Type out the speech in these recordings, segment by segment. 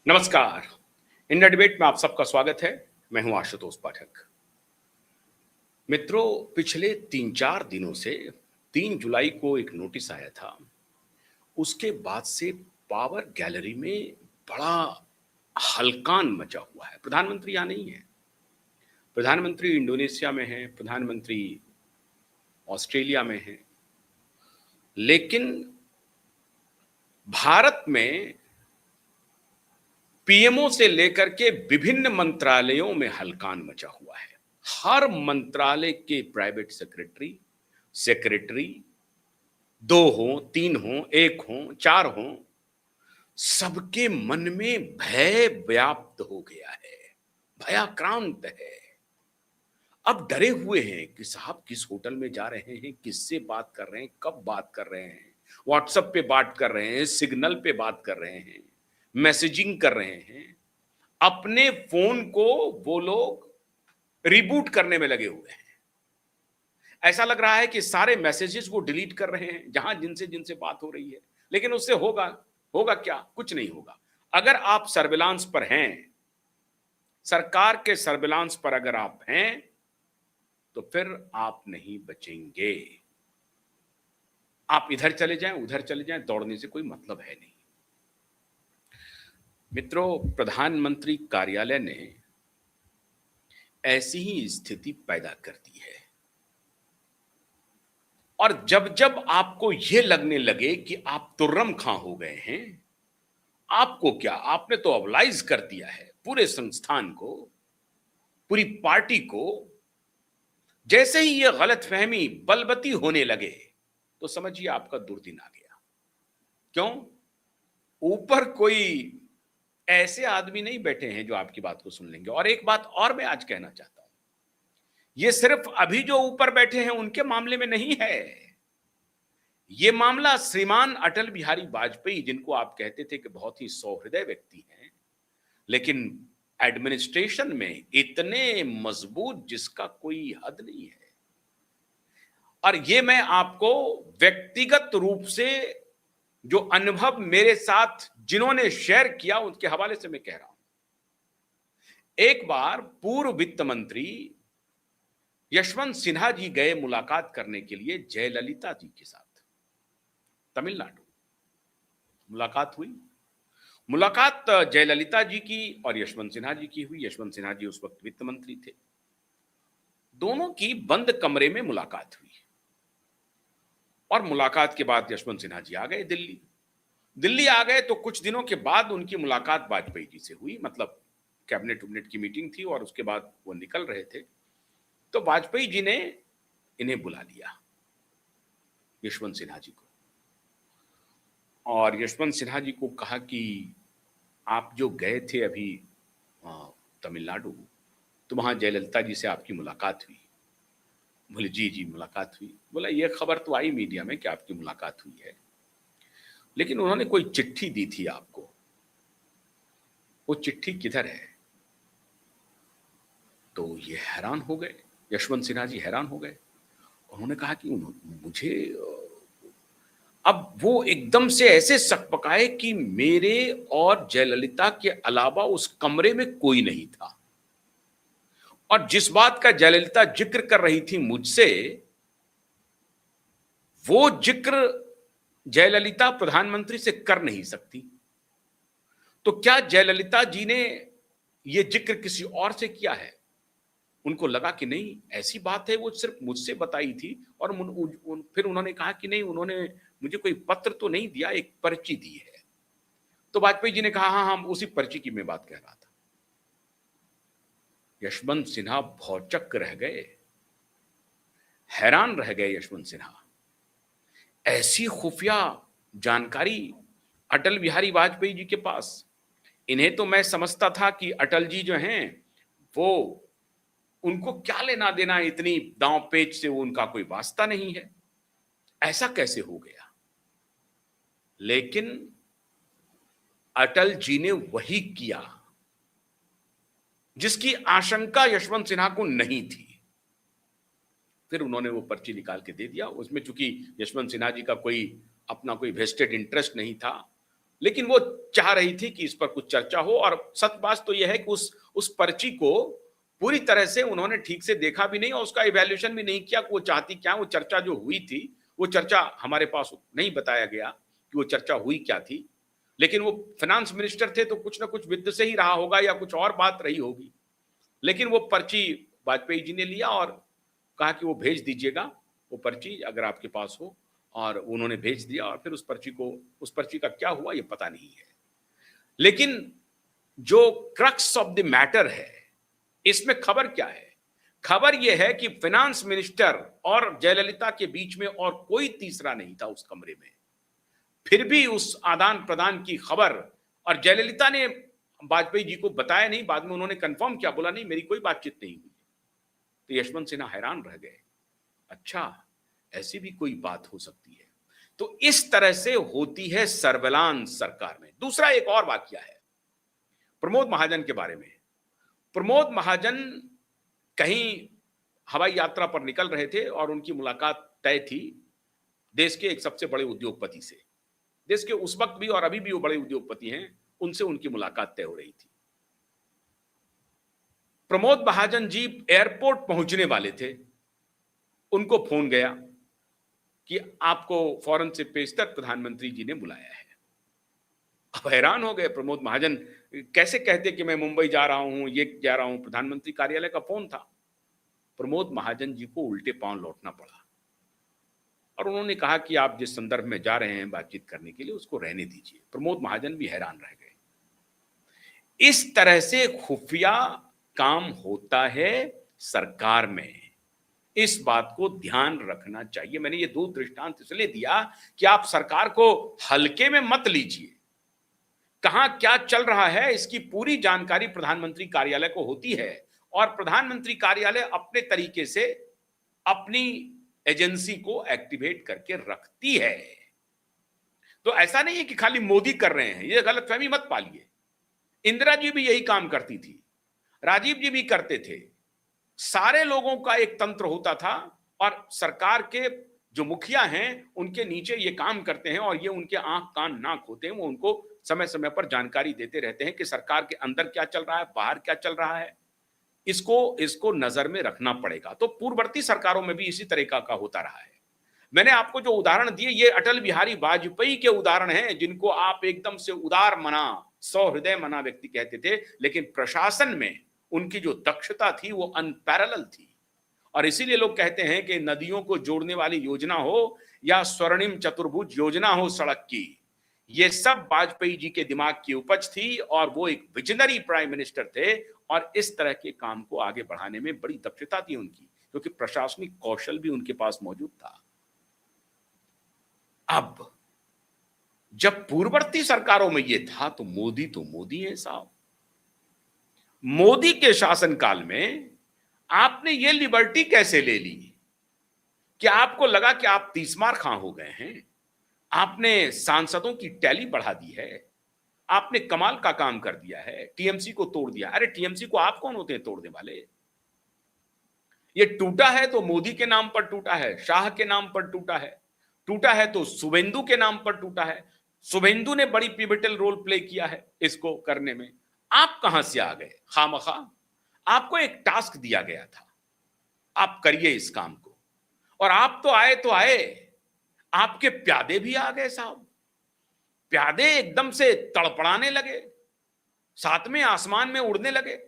नमस्कार। India debate में आप सबका स्वागत है। मैं हूं आशुतोष पाठक। मित्रों, पिछले 3-4 दिनों से 3 जुलाई को एक नोटिस आया था। उसके बाद से पावर गैलरी में बड़ा हलकान मचा हुआ है। प्रधानमंत्री यहाँ नहीं है। प्रधानमंत्री इंडोनेशिया में है, प्रधानमंत्री ऑस्ट्रेलिया में है। लेकिन भारत में पीएमओ से लेकर के विभिन्न मंत्रालयों में हलकान मचा हुआ है। हर मंत्रालय के प्राइवेट सेक्रेटरी 2 हो, 3 हो, 1 हो, 4 हो, सबके मन में भय व्याप्त हो गया है, भयाक्रांत है। अब डरे हुए हैं कि साहब किस होटल में जा रहे हैं, किससे बात कर रहे हैं, कब बात कर रहे हैं, व्हाट्सएप पे बात कर रहे हैं, सिग्नल पे बात कर रहे हैं, मैसेजिंग कर रहे हैं। अपने फोन को वो लोग रिबूट करने में लगे हुए हैं। ऐसा लग रहा है कि सारे मैसेजेस वो डिलीट कर रहे हैं जहां जिनसे जिनसे बात हो रही है। लेकिन उससे होगा होगा क्या? कुछ नहीं होगा। अगर आप सर्विलांस पर हैं, सरकार के सर्विलांस पर अगर आप हैं, तो फिर आप नहीं बचेंगे। आप इधर चले जाएं, उधर चले जाएं, दौड़ने से कोई मतलब है नहीं। मित्रों, प्रधानमंत्री कार्यालय ने ऐसी ही स्थिति पैदा कर दी है। और जब जब आपको यह लगने लगे कि आप तुर्रम खां हो गए हैं, आपको क्या, आपने तो अवलाइज कर दिया है पूरे संस्थान को, पूरी पार्टी को। जैसे ही यह गलतफहमी बलवती होने लगे, तो समझिए आपका दुर्दिन आ गया। क्यों? ऊपर कोई ऐसे आदमी नहीं बैठे हैं जो आपकी बात को सुन लेंगे। और एक बात और मैं आज कहना चाहता हूं, यह सिर्फ अभी जो ऊपर बैठे हैं उनके मामले में नहीं है। यह मामला श्रीमान अटल बिहारी वाजपेयी, जिनको आप कहते थे कि बहुत ही सौहृदय व्यक्ति हैं, लेकिन एडमिनिस्ट्रेशन में इतने मजबूत जिसका कोई हद नहीं है। और यह मैं आपको व्यक्तिगत रूप से जो अनुभव मेरे साथ जिन्होंने शेयर किया उसके हवाले से मैं कह रहा हूं। एक बार पूर्व वित्त मंत्री यशवंत सिन्हा जी गए मुलाकात करने के लिए जयललिता जी के साथ तमिलनाडु। मुलाकात हुई। मुलाकात जयललिता जी की और यशवंत सिन्हा जी की हुई। यशवंत सिन्हा जी उस वक्त वित्त मंत्री थे। दोनों की बंद कमरे में मुलाकात हुई। और मुलाकात के बाद यशवंत सिन्हा जी आ गए दिल्ली। दिल्ली आ गए तो कुछ दिनों के बाद उनकी मुलाकात वाजपेयी जी से हुई। मतलब कैबिनेट उबिनेट की मीटिंग थी और उसके बाद वो निकल रहे थे, तो वाजपेयी जी ने इन्हें बुला लिया, यशवंत सिन्हा जी को। और यशवंत सिन्हा जी को कहा कि आप जो गए थे अभी तमिलनाडु, तो वहां जयललिता जी से आपकी मुलाकात हुई। बोले जी जी मुलाकात हुई। बोला ये खबर तो आई मीडिया में कि आपकी मुलाकात हुई है, लेकिन उन्होंने कोई चिट्ठी दी थी आपको, वो चिट्ठी किधर है? तो ये हैरान हो गए, यशवंत सिन्हा जी हैरान हो गए। उन्होंने कहा कि मुझे अब वो एकदम से ऐसे सकपकाए कि मेरे और जयललिता के अलावा उस कमरे में कोई नहीं था। और जिस बात का जयललिता जिक्र कर रही थी मुझसे, वो जिक्र जयललिता प्रधानमंत्री से कर नहीं सकती। तो क्या जयललिता जी ने यह जिक्र किसी और से किया है? उनको लगा कि नहीं, ऐसी बात है वो सिर्फ मुझसे बताई थी। और फिर उन्होंने कहा कि नहीं, उन्होंने मुझे कोई पत्र तो नहीं दिया, एक पर्ची दी है। तो वाजपेयी जी ने कहा हाँ हाँ, उसी पर्ची की मैं बात कर रहा था। यशवंत सिन्हा भौचक्क रह गए, हैरान रह गए यशवंत सिन्हा। ऐसी खुफिया जानकारी अटल बिहारी वाजपेयी जी के पास। इन्हें तो मैं समझता था कि अटल जी जो हैं वो, उनको क्या लेना देना इतनी दांव पेच से, वो उनका कोई वास्ता नहीं है। ऐसा कैसे हो गया? लेकिन अटल जी ने वही किया जिसकी आशंका यशवंत सिन्हा को नहीं थी। फिर उन्होंने वो पर्ची निकाल के दे दिया। उसमें चूंकि यशवंत सिन्हा जी का कोई अपना कोई वेस्टेड इंटरेस्ट नहीं था, लेकिन वो चाह रही थी कि इस पर कुछ चर्चा हो। और सच बात तो यह है कि उस पर्ची को पूरी तरह से उन्होंने ठीक से देखा भी नहीं और उसका इवैल्यूएशन भी नहीं किया कि वो चाहती क्या। वो चर्चा जो हुई थी, वो चर्चा हमारे पास नहीं बताया गया कि वो चर्चा हुई क्या थी। लेकिन वो फाइनेंस मिनिस्टर थे तो कुछ ना कुछ वित्त से ही रहा होगा या कुछ और बात रही होगी। लेकिन वो पर्ची वाजपेयी जी ने लिया और कहा कि वो भेज दीजिएगा वो पर्ची अगर आपके पास हो। और उन्होंने भेज दिया और फिर उस पर्ची का क्या हुआ ये पता नहीं है। लेकिन जो क्रक्स ऑफ द मैटर है, इसमें खबर क्या है? खबर यह है कि फाइनेंस मिनिस्टर और जयललिता के बीच में और कोई तीसरा नहीं था उस कमरे में। फिर भी उस आदान प्रदान की खबर, और जयललिता ने वाजपेयी जी को बताया नहीं, बाद में उन्होंने कंफर्म किया, बोला नहीं मेरी कोई बातचीत नहीं हुई। तो यशवंत सिन्हा हैरान रह गए, अच्छा ऐसी भी कोई बात हो सकती है। तो इस तरह से होती है सर्विलांस सरकार में। दूसरा एक और वाकया है प्रमोद महाजन के बारे में। प्रमोद महाजन कहीं हवाई यात्रा पर निकल रहे थे और उनकी मुलाकात तय थी देश के एक सबसे बड़े उद्योगपति से। देश के उस वक्त भी और अभी भी वो बड़े उद्योगपति हैं, उनसे उनकी मुलाकात तय हो रही थी। प्रमोद महाजन जी एयरपोर्ट पहुंचने वाले थे, उनको फोन गया कि आपको फौरन से पेशतर प्रधानमंत्री जी ने बुलाया है। अब हैरान हो गए प्रमोद महाजन, कैसे कहते कि मैं मुंबई जा रहा हूं, ये जा रहा हूं, प्रधानमंत्री कार्यालय का फोन था। प्रमोद महाजन जी को उल्टे पांव लौटना पड़ा और उन्होंने कहा कि आप जिस संदर्भ में जा रहे हैं बातचीत करने के लिए उसको रहने दीजिए। प्रमोद महाजन भी हैरान रह गए। इस तरह से खुफिया काम होता है सरकार में, इस बात को ध्यान रखना चाहिए। मैंने ये दो दृष्टांत इसलिए दिया कि आप सरकार को हल्के में मत लीजिए। कहां क्या चल रहा है इसकी पूरी जानकारी प्रधानमंत्री कार्यालय को होती है और प्रधानमंत्री कार्यालय अपने तरीके से अपनी एजेंसी को एक्टिवेट करके रखती है। तो ऐसा नहीं है कि खाली मोदी कर रहे हैं, ये गलतफहमी मत पालिए। इंदिरा जी भी यही काम करती थी, राजीव जी भी करते थे। सारे लोगों का एक तंत्र होता था और सरकार के जो मुखिया हैं उनके नीचे ये काम करते हैं और ये उनके आंख कान नाक होते हैं। वो उनको समय समय पर जानकारी देते रहते हैं कि सरकार के अंदर क्या चल रहा है, बाहर क्या चल रहा है। इसको नजर में रखना पड़ेगा। तो पूर्ववर्ती सरकारों में भी इसी तरीका का होता रहा है। मैंने आपको जो उदाहरण दिए ये अटल बिहारी वाजपेयी के उदाहरण हैं, जिनको आप एकदम से उदार मना, सहृदय मना व्यक्ति कहते थे, लेकिन प्रशासन में उनकी जो दक्षता थी वो अनपैरेलल थी। और इसीलिए लोग कहते हैं कि नदियों को जोड़ने वाली योजना हो या स्वर्णिम चतुर्भुज योजना हो सड़क की, ये सब वाजपेयी जी के दिमाग की उपज थी और वो एक विजनरी प्राइम मिनिस्टर थे और इस तरह के काम को आगे बढ़ाने में बड़ी दक्षता थी उनकी, क्योंकि प्रशासनिक कौशल भी उनके पास मौजूद था। अब जब पूर्ववर्ती सरकारों में ये था तो मोदी है साहब। मोदी के शासनकाल में आपने ये लिबर्टी कैसे ले ली कि आपको लगा कि आप तीसमार खां हो गए हैं? आपने सांसदों की टैली बढ़ा दी है, आपने कमाल का काम कर दिया है, टीएमसी को तोड़ दिया। अरे टीएमसी को आप कौन होते हैं तोड़ने वाले? ये टूटा है तो मोदी के नाम पर टूटा है, शाह के नाम पर टूटा है, टूटा है तो शुभेंदु के नाम पर टूटा है। शुभेंदु ने बड़ी पिवटल रोल प्ले किया है इसको करने में। आप कहां से आ गए खामखा? आपको एक टास्क दिया गया था, आप करिए इस काम को, और आप तो आए, आपके प्यादे भी आ गए साहब। प्यादे एकदम से तड़पड़ाने लगे, सातवें आसमान में उड़ने लगे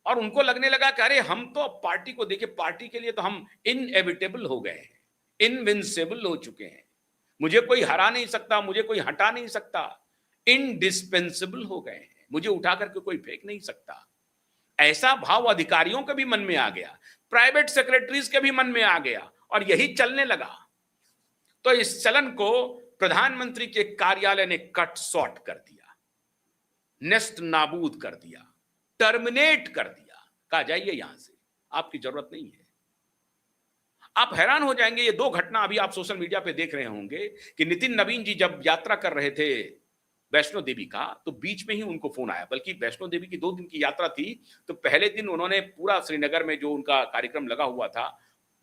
और उनको लगने लगा कि अरे हम तो अब पार्टी को देखिए, पार्टी के लिए तो हम इनएविटेबल हो गए हैं, इनविंसिबल हो चुके हैं, मुझे कोई हरा नहीं सकता, मुझे कोई हटा नहीं सकता, इंडिस्पेंसिबल हो गए हैं, मुझे उठा करके कोई फेंक नहीं सकता। ऐसा भाव अधिकारियों के भी मन में आ गया, प्राइवेट सेक्रेटरीज के भी मन में आ गया और यही चलने लगा। तो इस चलन को प्रधानमंत्री के कार्यालय ने कट शॉर्ट कर दिया, नेस्त नाबूद कर दिया, टर्मिनेट कर दिया, कहा जाइए यहां से, आपकी जरूरत नहीं है। आप हैरान हो जाएंगे, ये दो घटना अभी आप सोशल मीडिया पे देख रहे होंगे कि नितिन नवीन जी जब यात्रा कर रहे थे वैष्णो देवी का, तो बीच में ही उनको फोन आया। बल्कि वैष्णो देवी की 2 दिन की यात्रा थी, तो पहले दिन उन्होंने पूरा श्रीनगर में जो उनका कार्यक्रम लगा हुआ था,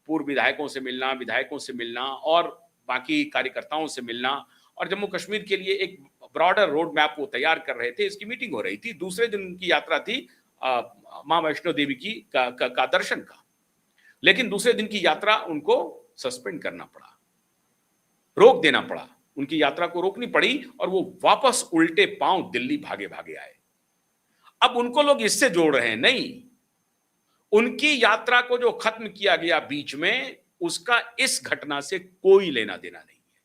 पूर्व विधायकों से मिलना, विधायकों से मिलना और बाकी कार्यकर्ताओं से मिलना, और जम्मू कश्मीर के लिए एक ब्रॉडर रोड मैप वो तैयार कर रहे थे, इसकी मीटिंग हो रही थी, दूसरे दिन उनकी यात्रा थी मां वैष्णो देवी की का दर्शन का। लेकिन दूसरे दिन की यात्रा उनको सस्पेंड करना पड़ा, रोक देना पड़ा, उनकी यात्रा को रोकनी पड़ी और वो वापस उल्टे पांव दिल्ली भागे भागे आए। अब उनको लोग इससे जोड़ रहे हैं, नहीं, उनकी यात्रा को जो खत्म किया गया बीच में, उसका इस घटना से कोई लेना देना नहीं है,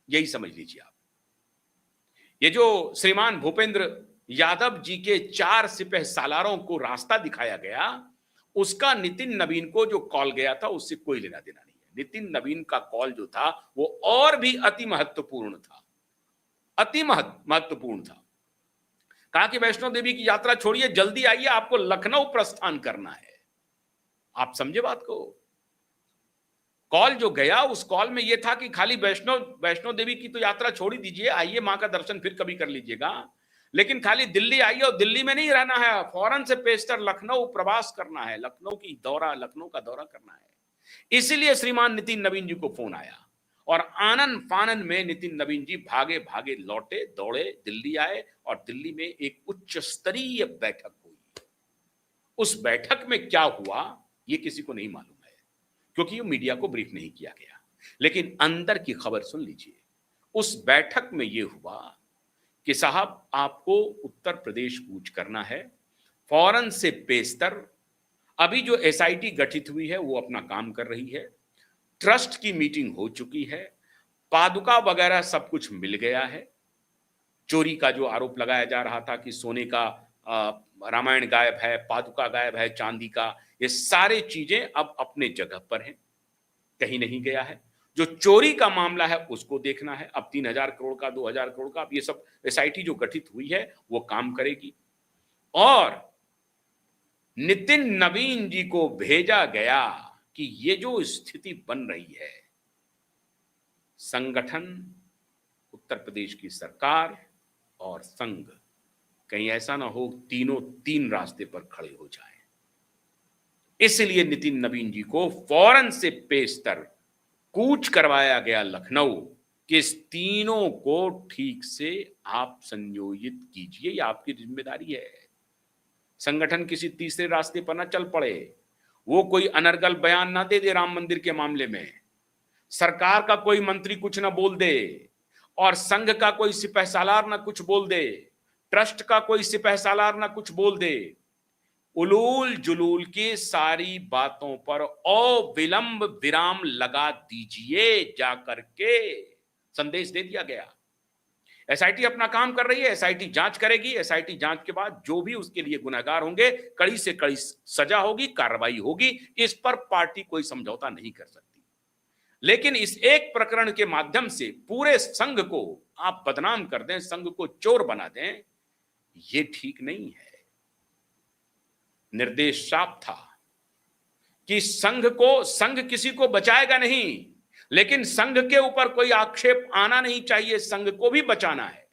यही समझ लीजिए आप। ये जो श्रीमान भूपेंद्र यादव जी के 4 सिपह सालारों को रास्ता दिखाया गया, उसका नितिन नवीन को जो कॉल गया था उससे कोई लेना देना नहीं है। नितिन नवीन का कॉल जो था वो और भी अति महत्वपूर्ण था, अति महत्वपूर्ण था। कहा कि वैष्णो देवी की यात्रा छोड़िए, जल्दी आइए, आपको लखनऊ प्रस्थान करना है। आप समझे बात को? कॉल जो गया, उस कॉल में यह था कि खाली वैष्णो देवी की तो यात्रा छोड़ ही दीजिए, आइए मां का दर्शन फिर कभी कर लीजिएगा, लेकिन खाली दिल्ली आइए और दिल्ली में नहीं रहना है, फौरन से पेशतर लखनऊ प्रवास करना है, लखनऊ का दौरा करना है। इसीलिए श्रीमान नितिन नवीन जी को फोन आया और आनन फानन में नितिन नवीन जी भागे भागे लौटे, दौड़े, दिल्ली आए और दिल्ली में एक उच्च स्तरीय बैठक हुई। उस बैठक में क्या हुआ ये किसी को नहीं मालूम है, क्योंकि ये मीडिया को ब्रीफ नहीं किया गया, लेकिन अंदर की खबर सुन लीजिए। उस बैठक में यह हुआ कि साहब आपको उत्तर प्रदेश कूच करना है, फौरन से पेशतर। अभी जो एसआईटी गठित हुई है वो अपना काम कर रही है, ट्रस्ट की मीटिंग हो चुकी है, पादुका वगैरह सब कुछ मिल गया है। चोरी का जो आरोप लगाया जा रहा था कि सोने का रामायण गायब है, पादुका गायब है, चांदी का, ये सारे चीजें अब अपने जगह पर हैं, कहीं नहीं गया है। जो चोरी का मामला है उसको देखना है, अब 3,000 करोड़ का, 2,000 करोड़ का, अब ये सब एसआईटी जो गठित हुई है वो काम करेगी। और नितिन नवीन जी को भेजा गया कि ये जो स्थिति बन रही है, संगठन, उत्तर प्रदेश की सरकार और संघ, कहीं ऐसा ना हो तीनों तीन रास्ते पर खड़े हो जाएं। इसलिए नितिन नवीन जी को फौरन से पेशतर कूच करवाया गया लखनऊ कि इस तीनों को ठीक से आप संयोजित कीजिए, ये आपकी जिम्मेदारी है। संगठन किसी तीसरे रास्ते पर ना चल पड़े, वो कोई अनर्गल बयान ना दे दे राम मंदिर के मामले में, सरकार का कोई मंत्री कुछ ना बोल दे और संघ का कोई सिपह सालार ना कुछ बोल दे, ट्रस्ट का कोई सिपह सालार ना कुछ बोल दे। उलूल जुलूल की सारी बातों पर अविलंब विराम लगा दीजिए, जाकर के संदेश दे दिया गया। एसआईटी अपना काम कर रही है, एसआईटी जांच करेगी, एसआईटी जांच के बाद जो भी उसके लिए गुनहगार होंगे, कड़ी से कड़ी सजा होगी, कार्रवाई होगी, इस पर पार्टी कोई समझौता नहीं कर सकती। लेकिन इस एक प्रकरण के माध्यम से पूरे संघ को आप बदनाम कर दें, संघ को चोर बना दें, ये ठीक नहीं है। निर्देश साफ था कि संघ किसी को बचाएगा नहीं, लेकिन संघ के ऊपर कोई आक्षेप आना नहीं चाहिए, संघ को भी बचाना है।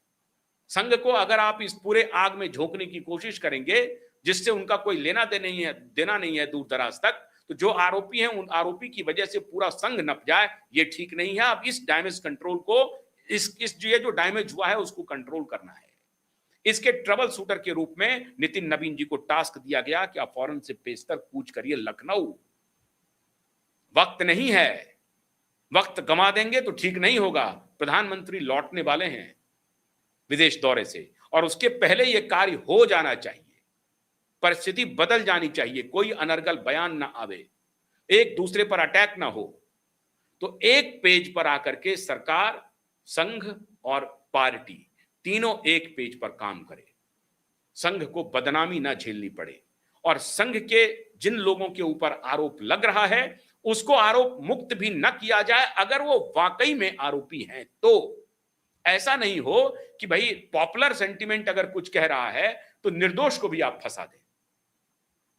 संघ को अगर आप इस पूरे आग में झोंकने की कोशिश करेंगे जिससे उनका कोई लेना देना नहीं है दूर दराज तक, तो जो आरोपी हैं उन आरोपी की वजह से पूरा संघ नप जाए, ये ठीक नहीं है। अब इस डैमेज कंट्रोल को, इस जो डैमेज हुआ है उसको कंट्रोल करना है। इसके ट्रबल शूटर के रूप में नितिन नवीन जी को टास्क दिया गया कि आप फौरन से पेशतर कूच करिए लखनऊ। वक्त नहीं है, वक्त गंवा देंगे तो ठीक नहीं होगा। प्रधानमंत्री लौटने वाले हैं विदेश दौरे से और उसके पहले यह कार्य हो जाना चाहिए, परिस्थिति बदल जानी चाहिए, कोई अनर्गल बयान ना आवे, एक दूसरे पर अटैक ना हो। तो एक पेज पर आकर के सरकार, संघ और पार्टी तीनों एक पेज पर काम करे, संघ को बदनामी ना झेलनी पड़े और संघ के जिन लोगों के ऊपर आरोप लग रहा है उसको आरोप मुक्त भी न किया जाए अगर वो वाकई में आरोपी हैं। तो ऐसा नहीं हो कि भाई पॉपुलर सेंटिमेंट अगर कुछ कह रहा है तो निर्दोष को भी आप फंसा दें,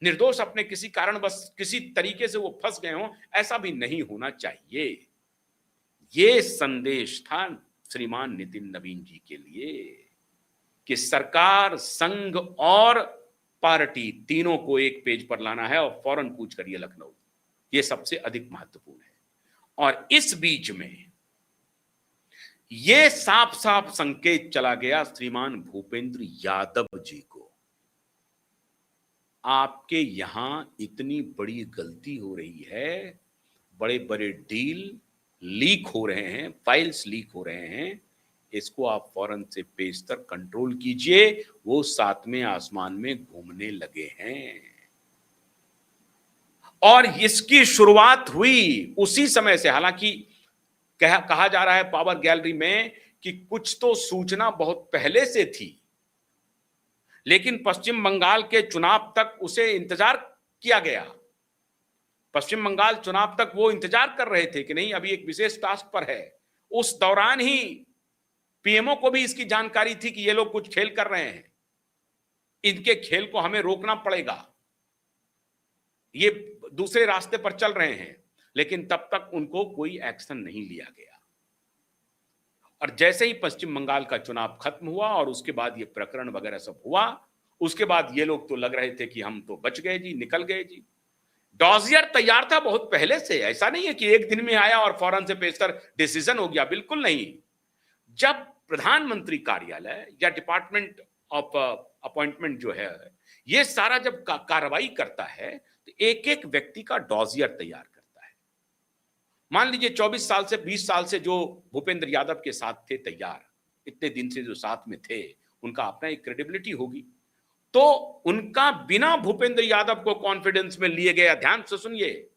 निर्दोष अपने किसी कारण बस किसी तरीके से वो फंस गए हों, ऐसा भी नहीं होना चाहिए। ये संदेश था श्रीमान नितिन नवीन जी के लिए कि सरकार, संघ और पार्टी तीनों को एक पेज पर लाना है और फौरन कूच करिए लखनऊ। ये सबसे अधिक महत्वपूर्ण है। और इस बीच में ये साफ साफ संकेत चला गया श्रीमान भूपेंद्र यादव जी को, आपके यहां इतनी बड़ी गलती हो रही है, बड़े बड़े डील लीक हो रहे हैं, फाइल्स लीक हो रहे हैं, इसको आप फौरन से पेशतर कंट्रोल कीजिए, वो सातवें आसमान में घूमने लगे हैं। और इसकी शुरुआत हुई उसी समय से, हालांकि कहा जा रहा है पावर गैलरी में कि कुछ तो सूचना बहुत पहले से थी, लेकिन पश्चिम बंगाल के चुनाव तक उसे इंतजार किया गया। पश्चिम बंगाल चुनाव तक वो इंतजार कर रहे थे कि नहीं अभी एक विशेष टास्क पर है। उस दौरान ही पीएमओ को भी इसकी जानकारी थी कि ये लोग कुछ खेल कर रहे हैं, इनके खेल को हमें रोकना पड़ेगा, ये दूसरे रास्ते पर चल रहे हैं, लेकिन तब तक उनको कोई एक्शन नहीं लिया गया। और जैसे ही पश्चिम बंगाल का चुनाव खत्म हुआ और उसके बाद ये प्रकरण वगैरह सब हुआ, उसके बाद ये लोग तो लग रहे थे कि हम तो बच गए जी, निकल गए जी। डॉजियर तैयार था बहुत पहले से, ऐसा नहीं है कि एक दिन में आया और फौरन से पेशतर डिसीजन हो गया, बिल्कुल नहीं। जब प्रधानमंत्री कार्यालय या डिपार्टमेंट ऑफ अपॉइंटमेंट जो है ये सारा जब कार्रवाई करता है तो एक एक व्यक्ति का डॉजियर तैयार करता है। मान लीजिए 24 साल से 20 साल से जो भूपेंद्र यादव के साथ थे तैयार, इतने दिन से जो साथ में थे, उनका अपना एक क्रेडिबिलिटी होगी, तो उनका बिना भूपेंद्र यादव को कॉन्फिडेंस में लिए गया। ध्यान से सुनिए,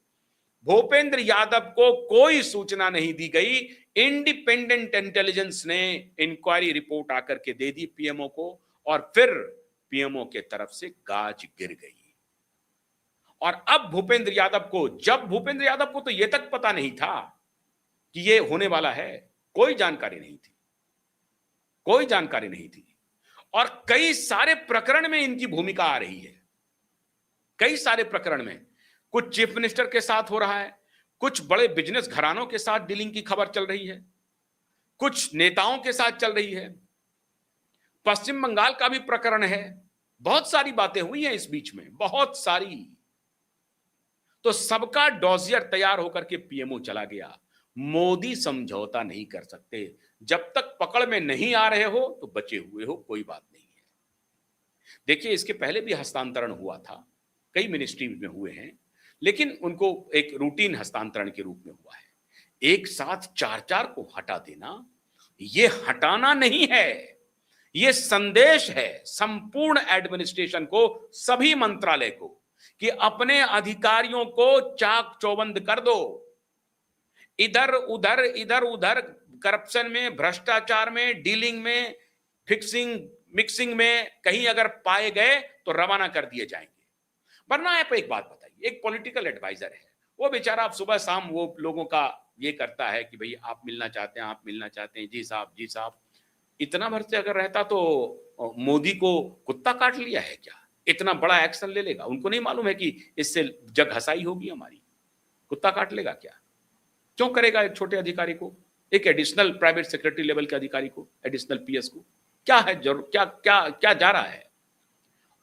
भूपेंद्र यादव को कोई सूचना नहीं दी गई, इंडिपेंडेंट इंटेलिजेंस ने इंक्वायरी रिपोर्ट आकर के दे दी पीएमओ को, और फिर पीएमओ के तरफ से गाज गिर गई। और अब भूपेंद्र यादव को तो यह तक पता नहीं था कि यह होने वाला है, कोई जानकारी नहीं थी, कोई जानकारी नहीं थी। और कई सारे प्रकरण में इनकी भूमिका आ रही है, कई सारे प्रकरण में कुछ चीफ मिनिस्टर के साथ हो रहा है, कुछ बड़े बिजनेस घरानों के साथ डीलिंग की खबर चल रही है, कुछ नेताओं के साथ चल रही है, पश्चिम बंगाल का भी प्रकरण है, बहुत सारी बातें हुई हैं इस बीच में, बहुत सारी। तो सबका डॉजियर तैयार होकर के पीएमओ चला गया। मोदी समझौता नहीं कर सकते, जब तक पकड़ में नहीं आ रहे हो तो बचे हुए हो, कोई बात नहीं है। देखिए इसके पहले भी हस्तांतरण हुआ था, कई मिनिस्ट्री में हुए हैं, लेकिन उनको एक रूटीन हस्तांतरण के रूप में हुआ है। एक साथ चार चार को हटा देना, यह हटाना नहीं है, यह संदेश है संपूर्ण एडमिनिस्ट्रेशन को, सभी मंत्रालय को, कि अपने अधिकारियों को चाक चौबंद कर दो। इधर उधर करप्शन में, भ्रष्टाचार में, डीलिंग में, फिक्सिंग मिक्सिंग में कहीं अगर पाए गए तो रवाना कर दिए जाएंगे। वरना आप एक बात बताइए, एक पॉलिटिकल एडवाइजर है, वो बेचारा सुबह शाम वो लोगों का ये करता है कि भाई आप मिलना चाहते हैं, आप मिलना चाहते हैं, जी साहब जी साहब। इतना भर से अगर रहता तो मोदी को कुत्ता काट लिया है क्या, इतना बड़ा एक्शन ले लेगा? उनको नहीं मालूम है कि इससे जग हसाई होगी हमारी, कुत्ता काट लेगा क्या? क्यों करेगा एक छोटे अधिकारी को, एक एडिशनल प्राइवेट सेक्रेटरी लेवल के अधिकारी को, एडिशनल पीएस को? क्या है जरूर, क्या क्या क्या जा रहा है?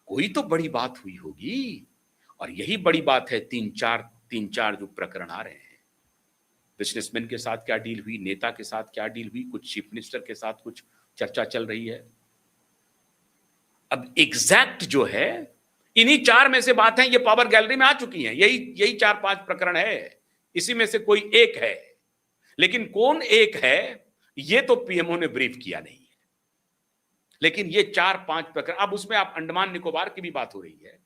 कोई तो बड़ी बात हुई होगी, और यही बड़ी बात है। तीन चार जो प्रकरण आ रहे हैं, बिजनेसमैन के साथ क्या डील हुई, नेता के साथ क्या डील हुई, कुछ चीफ मिनिस्टर के साथ कुछ चर्चा चल रही है। अब एग्जैक्ट जो है इन्हीं चार में से बात है, ये पावर गैलरी में आ चुकी हैं, यही चार पांच प्रकरण है, इसी में से कोई एक है। लेकिन कौन एक है ये तो पीएमओ ने ब्रीफ किया नहीं है। लेकिन ये चार पांच प्रकरण, अब उसमें आप अंडमान निकोबार की भी बात हो रही है,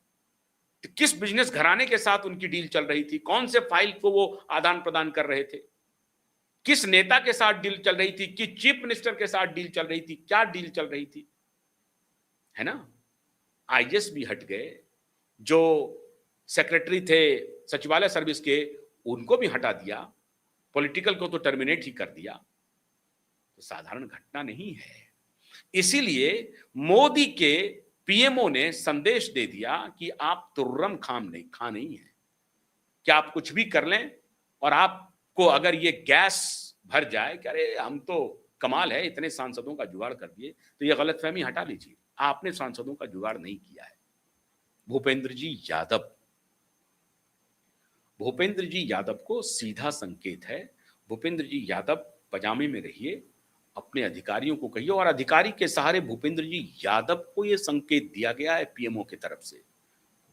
तो किस बिजनेस घराने के साथ उनकी डील चल रही थी, कौन से फाइल को वो आदान प्रदान कर रहे थे, किस नेता के साथ डील चल रही थी, किस चीफ मिनिस्टर के साथ डील चल रही थी, क्या डील चल रही थी, है ना? आईएएस भी हट गए, जो सेक्रेटरी थे सचिवालय सर्विस के उनको भी हटा दिया, पॉलिटिकल को तो टर्मिनेट ही कर दिया। तो साधारण घटना नहीं है। इसीलिए मोदी के पीएमओ ने संदेश दे दिया कि आप तुर्रम खा नहीं है, कि आप कुछ भी कर लें, और आपको अगर ये गैस भर जाए कि अरे हम तो कमाल है इतने सांसदों का जुगाड़ कर दिए, तो ये गलतफहमी हटा लीजिए, आपने सांसदों का जुगाड़ नहीं किया है। भूपेंद्र जी यादव को सीधा संकेत है, भूपेंद्र जी यादव पजामे में रहिए, अपने अधिकारियों को कहिए। और अधिकारी के सहारे भूपेंद्र जी यादव को यह संकेत दिया गया है पीएमओ की तरफ से,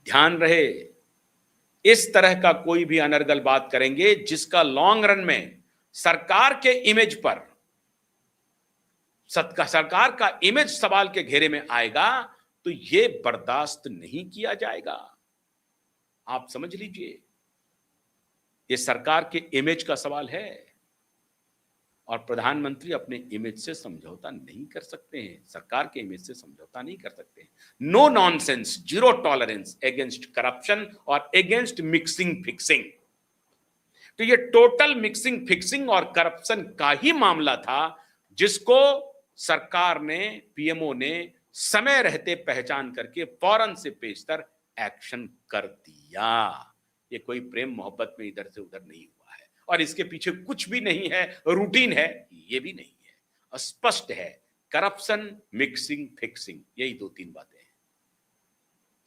ध्यान रहे इस तरह का कोई भी अनर्गल बात करेंगे जिसका लॉन्ग रन में सरकार के इमेज पर, सरकार का इमेज सवाल के घेरे में आएगा, तो यह बर्दाश्त नहीं किया जाएगा। आप समझ लीजिए, यह सरकार के इमेज का सवाल है और प्रधानमंत्री अपने इमेज से समझौता नहीं कर सकते हैं, सरकार के इमेज से समझौता नहीं कर सकते हैं। No nonsense, zero tolerance against corruption और अगेंस्ट मिक्सिंग फिक्सिंग। तो ये टोटल मिक्सिंग फिक्सिंग और करप्शन का ही मामला था जिसको सरकार ने, पीएमओ ने समय रहते पहचान करके फौरन से पेशतर एक्शन कर दिया। ये कोई प्रेम मोहब्बत में इधर से उधर नहीं हुआ है और इसके पीछे कुछ भी नहीं है, रूटीन है, ये भी नहीं है, स्पष्ट है। करप्शन, मिक्सिंग फिक्सिंग, यही 2-3 बातें हैं,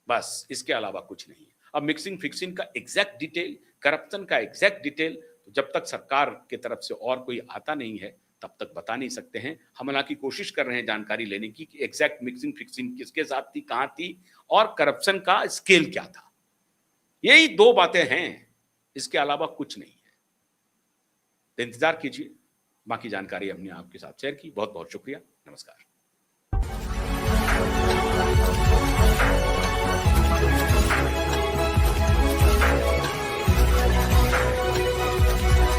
बस इसके अलावा कुछ नहीं है। अब मिक्सिंग फिक्सिंग का एग्जैक्ट डिटेल, करप्शन का एग्जैक्ट डिटेल जब तक सरकार की तरफ से और कोई आता नहीं है तब तक बता नहीं सकते हैं। हम हालांकि कोशिश कर रहे हैं जानकारी लेने की कि एग्जैक्ट मिक्सिंग फिक्सिंग किसके साथ थी, कहां थी और करप्शन का स्केल क्या था। यही 2 बातें हैं, इसके अलावा कुछ नहीं है। तो इंतजार कीजिए, बाकी जानकारी हमने आपके साथ शेयर की। बहुत बहुत शुक्रिया, नमस्कार।